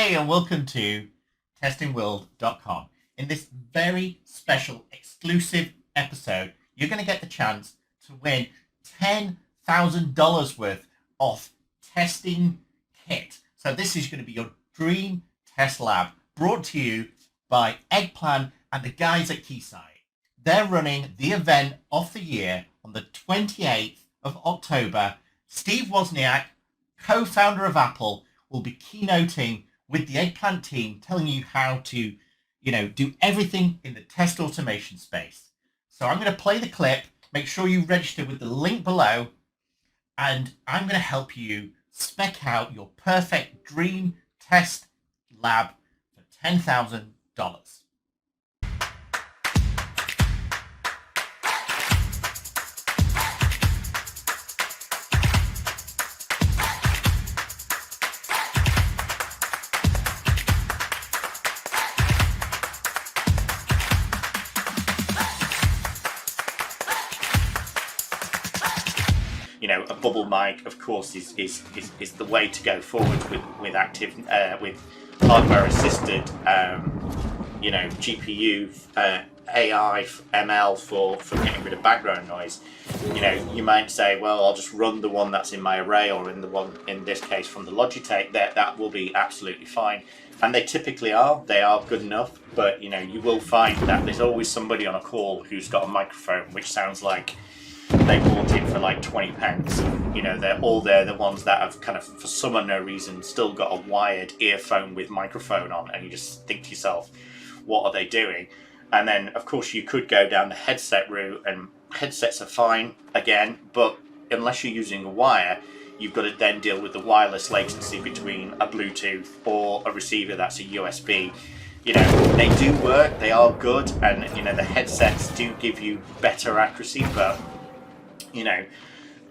Hey, and welcome to testingworld.com. In this very special, exclusive episode, you're going to get the chance to win $10,000 worth of testing kit. So this is going to be your dream test lab, brought to you by Eggplant and the guys at Keysight. They're running the event of the year on the 28th of October. Steve Wozniak, co-founder of Apple, will be keynoting with the Eggplant team, telling you how to, do everything in the test automation space. So I'm going to play the clip. Make sure you register with the link below, and I'm going to help you spec out your perfect dream test lab for $10,000. A bubble mic, of course, is the way to go forward with hardware assisted, GPU, AI, ML for getting rid of background noise. You might say, well, I'll just run the one that's in my array, or in the one in this case from the Logitech. That will be absolutely fine, and they typically are. They are good enough, but you will find that there's always somebody on a call who's got a microphone which sounds like they bought it for like 20 pence. They're the ones that have kind of, for some unknown reason, still got a wired earphone with microphone on, and you just think to yourself, what are they doing? And then, of course, you could go down the headset route, and headsets are fine, again, but unless you're using a wire, you've got to then deal with the wireless latency between a Bluetooth or a receiver that's a USB. They do work, they are good, and, the headsets do give you better accuracy, but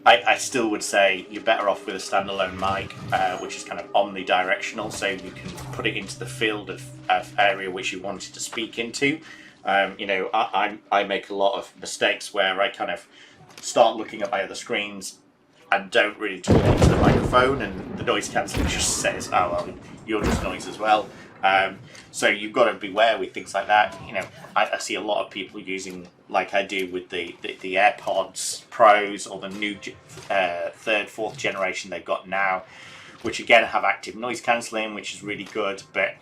I still would say you're better off with a standalone mic, which is kind of omnidirectional, so you can put it into the field of area which you wanted to speak into. I make a lot of mistakes where I kind of start looking at my other screens and don't really talk into the microphone, and the noise cancelling just says, oh, well, you're just noise as well. So you've got to beware with things like that. I see a lot of people using, like I do with the AirPods Pros, or the new third, fourth generation they've got now, which again have active noise cancelling, which is really good. But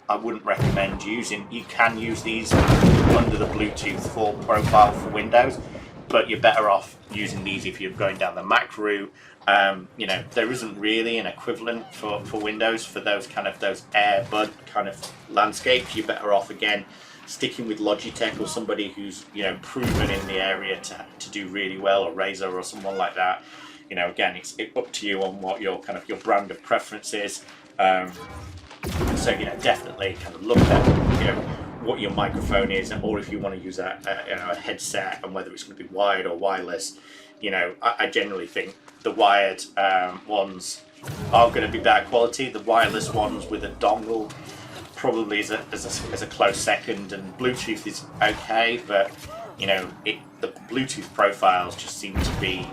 I wouldn't recommend using. You can use these under the Bluetooth 4 profile for Windows, but you're better off using these if you're going down the Mac route. There isn't really an equivalent for Windows for those AirBud kind of landscapes. You're better off again sticking with Logitech, or somebody who's proven in the area to do really well, or Razer or someone like that. Again, it's up to you on what your brand of preference is. So definitely kind of look at what your microphone is, or if you want to use a headset, and whether it's going to be wired or wireless. I generally think the wired ones are going to be better quality. The wireless ones with a dongle probably is a close second, and Bluetooth is okay, but the Bluetooth profiles just seem to be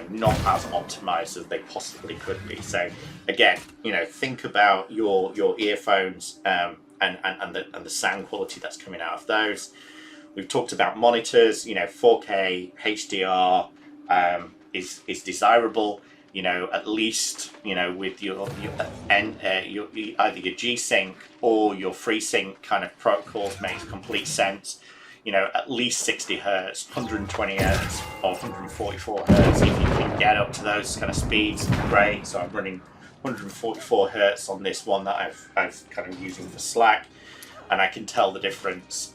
not as optimized as they possibly could be. So again, think about your earphones and the sound quality that's coming out of those. We've talked about monitors. 4K HDR is desirable. At least with your either your G-Sync or your FreeSync kind of protocols makes complete sense. At least 60 hertz, 120 hertz, or 144 hertz. If you can get up to those kind of speeds, great. So I'm running 144 hertz on this one that I've kind of using for Slack, and I can tell the difference.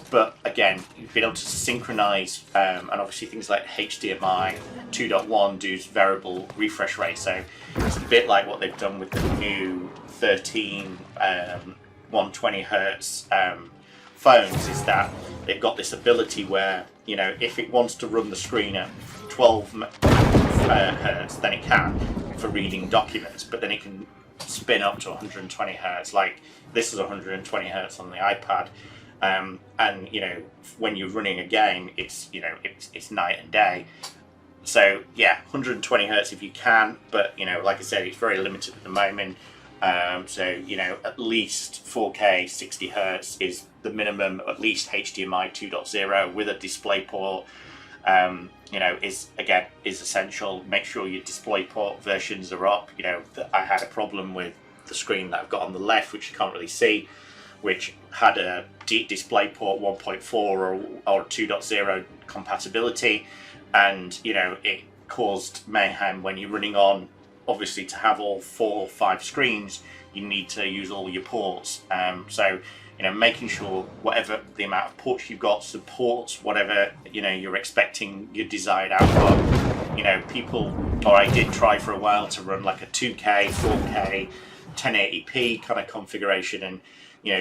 But again, you've been able to synchronize, and obviously things like HDMI 2.1 does variable refresh rate. So it's a bit like what they've done with the new 13 120 hertz phones, is that they've got this ability where, if it wants to run the screen at 12 hertz, then it can for reading documents, but then it can spin up to 120 hertz. Like this is 120 hertz on the iPad. And when you're running a game, it's night and day. So yeah, 120 hertz if you can, but like I said, it's very limited at the moment. So, at least 4K 60 hertz is the minimum, at least HDMI 2.0 with a display port, is essential. Make sure your display port versions are up. I had a problem with the screen that I've got on the left, which you can't really see, which had a display port 1.4 or 2.0 compatibility, and it caused mayhem when you're running on. Obviously, to have all 4 or 5 screens, you need to use all your ports. So making sure whatever the amount of ports you've got supports whatever you're expecting your desired output. I did try for a while to run like a 2K, 4K, 1080p kind of configuration, and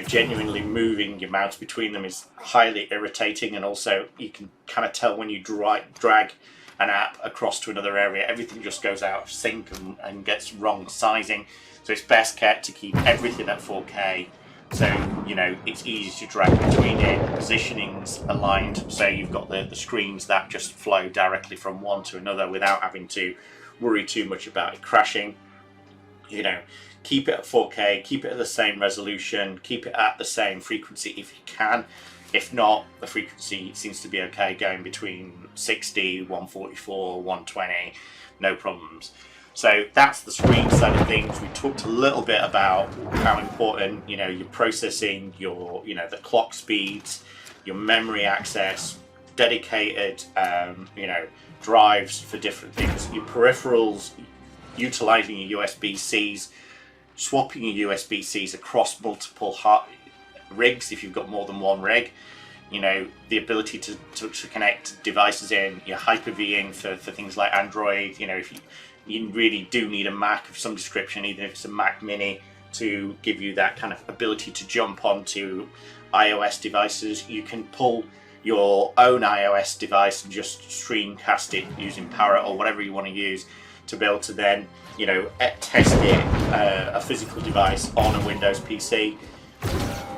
genuinely moving your mouse between them is highly irritating, and also you can kind of tell when you drag an app across to another area, everything just goes out of sync and gets wrong sizing. So it's best kept to keep everything at 4K, so it's easy to drag between it. Positioning's aligned, so you've got the screens that just flow directly from one to another without having to worry too much about it crashing. Keep it at 4K, keep it at the same resolution, keep it at the same frequency if you can. If not, the frequency seems to be okay, going between 60, 144, 120, no problems. So that's the screen side of things. We talked a little bit about how important, your processing, your, the clock speeds, your memory access, dedicated, drives for different things, your peripherals, utilizing your USB-Cs, swapping your USB-Cs across multiple rigs if you've got more than one rig, the ability to connect devices in, your Hyper-Ving for things like Android. If you really do need a Mac of some description, even if it's a Mac Mini, to give you that kind of ability to jump onto iOS devices. You can pull your own iOS device and just streamcast it using Parrot or whatever you want to use to be able to then, test it, a physical device on a Windows PC.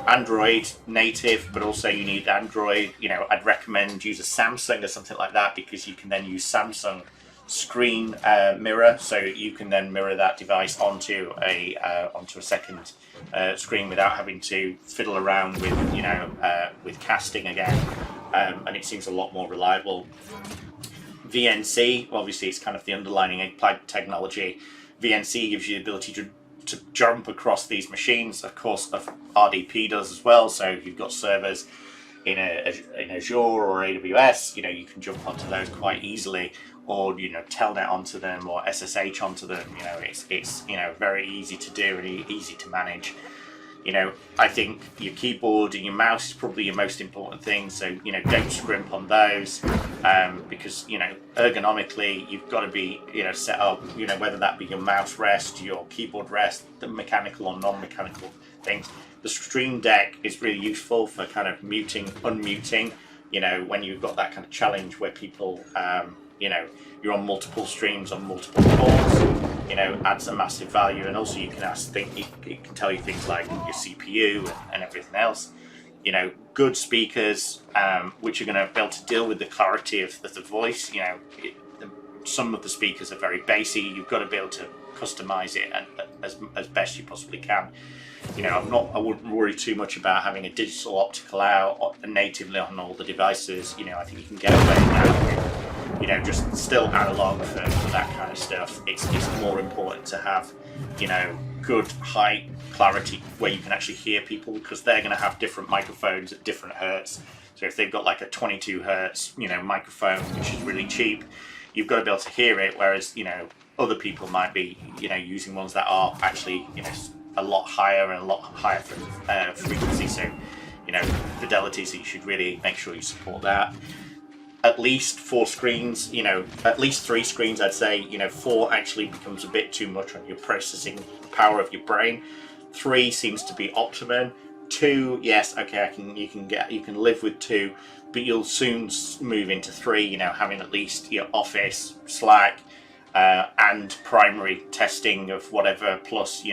Android native, but also you need Android. I'd recommend use a Samsung or something like that, because you can then use Samsung screen mirror, so you can then mirror that device onto a second screen without having to fiddle around with casting again, and it seems a lot more reliable. VNC, obviously, it's kind of the underlying applied technology. VNC gives you the ability to jump across these machines. Of course, RDP does as well. So if you've got servers in Azure or AWS, you can jump onto those quite easily, or telnet onto them or SSH onto them. It's very easy to do and easy to manage. I think your keyboard and your mouse is probably your most important thing, so don't scrimp on those, because ergonomically you've got to be set up, whether that be your mouse rest, your keyboard rest, the mechanical or non-mechanical things. The Stream Deck is really useful for kind of muting, unmuting, when you've got that kind of challenge where people you're on multiple streams on multiple ports, adds a massive value. And also you can it can tell you things like your CPU and everything else. Good speakers, which are going to be able to deal with the clarity of the voice. Some of the speakers are very bassy. You've got to be able to customize it as best you possibly can. I wouldn't worry too much about having a digital optical out natively on all the devices. I think you can get away now with, just still analog for that kind of stuff. It's more important to have, good high clarity where you can actually hear people, because they're going to have different microphones at different hertz. So if they've got like a 22 hertz, microphone, which is really cheap, you've got to be able to hear it. Whereas, other people might be, using ones that are actually, a lot higher and a lot higher frequency. So, fidelity. So you should really make sure you support that. At least 4 screens, at least 3 screens, I'd say. 4 actually becomes a bit too much on your processing power of your brain. 3 seems to be optimum. 2, yes, okay, you can live with 2, but you'll soon move into 3. Having at least your Office, Slack, and primary testing of whatever, plus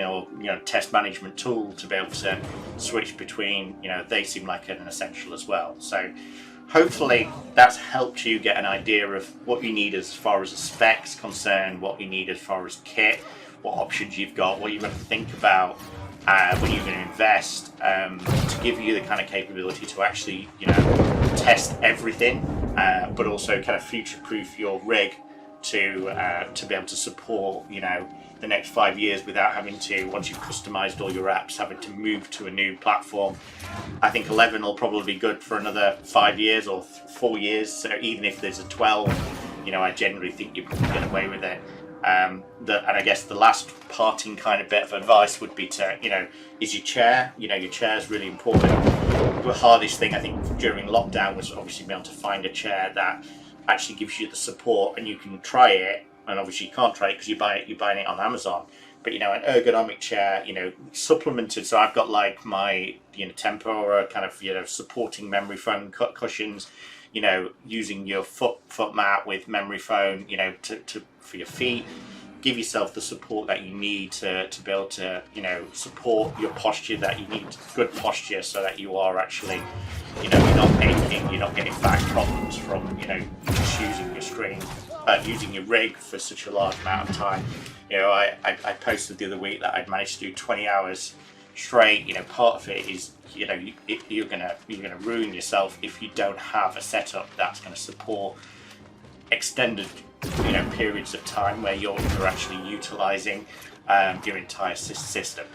test management tool to be able to switch between. They seem like an essential as well. So hopefully that's helped you get an idea of what you need as far as the specs concerned, what you need as far as kit, what options you've got, what you're going to think about when you're going to invest, to give you the kind of capability to actually, test everything, but also kind of future-proof your rig to be able to support, the next 5 years without having to, once you've customized all your apps, having to move to a new platform. I think 11 will probably be good for another 5 years or 4 years. So even if there's a 12, I generally think you can get away with it. And I guess the last parting kind of bit of advice would be to, is your chair. Your chair is really important. The hardest thing I think during lockdown was obviously being able to find a chair that actually gives you the support, and you can try it. And obviously you can't try it because you're buying it on Amazon. But an ergonomic chair, supplemented. So I've got like my tempura kind of supporting memory foam cushions. Using your foot mat with memory foam. For your feet. Give yourself the support that you need to be able to support your posture that you need. Good posture so that you are actually you're not aching, you're not getting back problems from just using your rig for such a large amount of time. I posted the other week that I'd managed to do 20 hours straight. Part of it is you're gonna ruin yourself if you don't have a setup that's going to support extended periods of time where you're actually utilizing your entire system.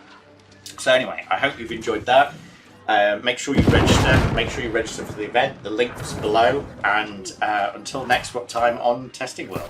So anyway, I hope you've enjoyed that. Make sure you register for the event. The link's below, and until next time on Testing World.